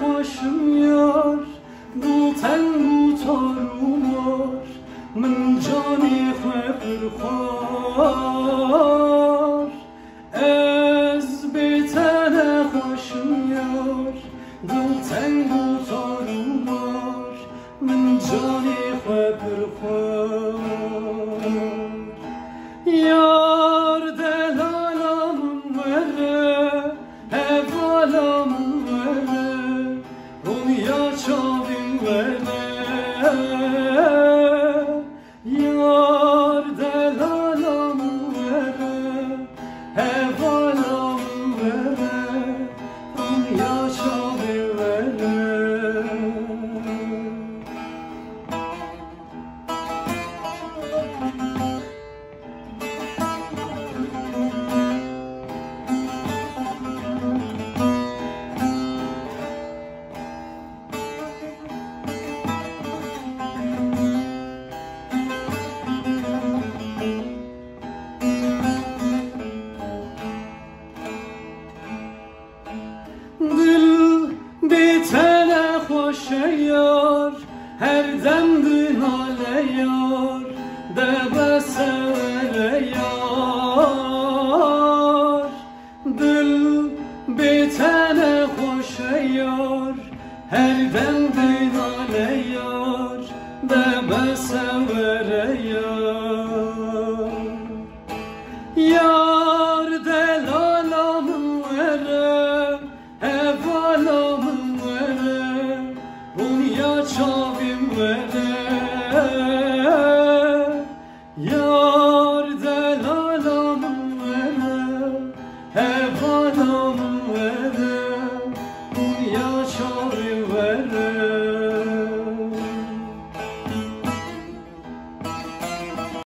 خوشم یار دلتن بوتارم وار من جانی خواه پرخوار از بیتن خوشم یار دلتن بوتارم وار من جانی خواه پرخوار یار دلالم وره هوالم وره دنیا چاویم وره یار دلالم وره هوالم وره دنیا چاویم وره یار هر دم دناله یار دبه سوره یار دل بیتن خوشه یار هر دم دناله یار دبه سوره